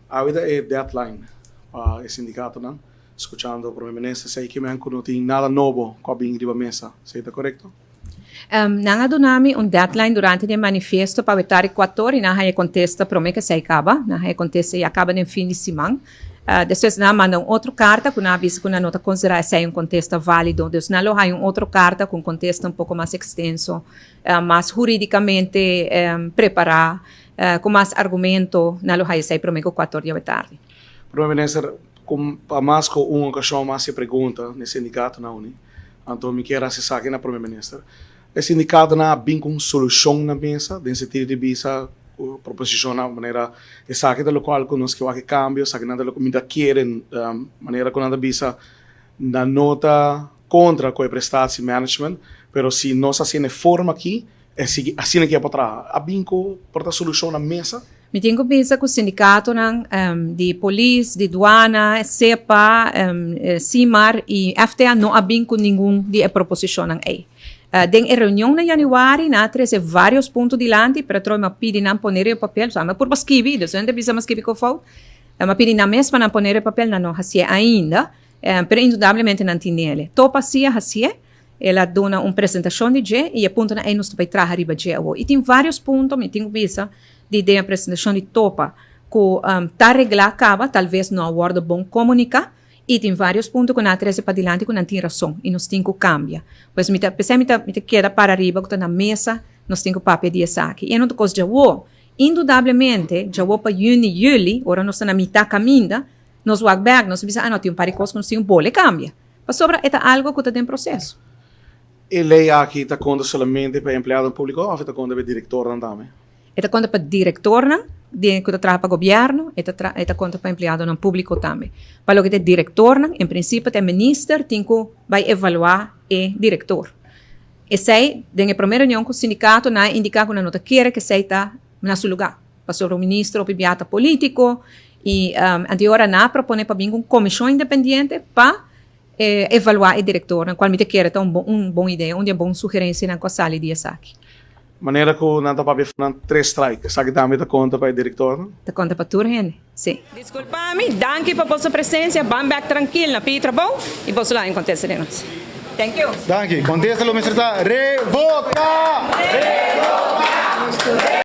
Ahorita é deadline para o sindicato, não? Escuchando o primeiro-ministro, sei que não tem nada novo com a riba mesa, está correto? Nanga nami un deadline durante il manifesto para o 4 e na hai contesta para mim que se acaba, na hai contesta e acaba no fim de semana. Depois na manda outra carta com a avisa com a nota considerar se é um contesta válido, depois na lo hai outra carta com contesta um pouco mais extenso, mais juridicamente preparar, com mais argumento, na lo hai se para mim que 4 da tarde. Primeiro-ministro, a mais com uma ocasião mais se pergunta no sindicato não, né? Então me quer acessar aqui na primeiro-ministro. O sindicato não tem uma solução na mesa, no sentido de visa proposição de maneira exata da qual conosco que cambio, sabe nada do que me querem, maneira que nada visa na nota contra com a prestação management, pero se nós assim de forma aqui, é assim que é para trás. A binco porta solução na mesa. Me tenho que pensar que o sindicato de polícia, de duana, CEPA, CIMAR e FTA não abrem com nenhum de proposição aí. Den reunião na januário, na treze vários pontos de lante, para trocar uma pedi na poner o papel, sabe? Por escrever, então não precisa mais escrever com falta. Uma pedi na mesma na poner o papel, não hacía ainda, pero indudablemente não tinha ele. Topa hacía, ela dona uma apresentação de G e aponta na aí nos vai trazer riba G. E tem vários pontos, me tenho que pensar, de ideia apresentação de topa, que tá reglar acaba, talvez não aguarda bom comunicar, e tem vários pontos que na 13 para diante que não tem razão, e nos tem que cambiar. Pois me queda para arriba, que está na mesa, nos tem que papel de saque. E não te coisa já indudablemente, já para junho e julho, ora nós estamos na mitad caminho, nos walk back, nós pensamos, não tem para coisa que nós tem bole cambia. Mas sobra, é algo que está em processo. E lei aqui está conta somente para empregado público ou está conta para diretor também? Está conta para diretor, que trabalha para o governo, está conta para empregado no público também. Para o que é diretor, em princípio, o ministro tem que vai avaliar o diretor. E sei, na primeira reunião com o sindicato, na indicar que não quer que sei está no seu lugar. Para o ministro, o enviado político, e agora na propõe para vir uma comissão independente para avaliar o diretor, na qual me quer então uma boa ideia, uma boa sugerência na qual sala de saque. Maneira que não está para 3 strikes, sabe também está conta para o diretor? Está conta para tudo, gente? Sim. Desculpa-me, danke por vossa presença, vamos back tranquilo, na Pitra bom, e vamos lá em contexto de nós. Thank you. Danke. Contesta lo Mr. Revoca! Revoca!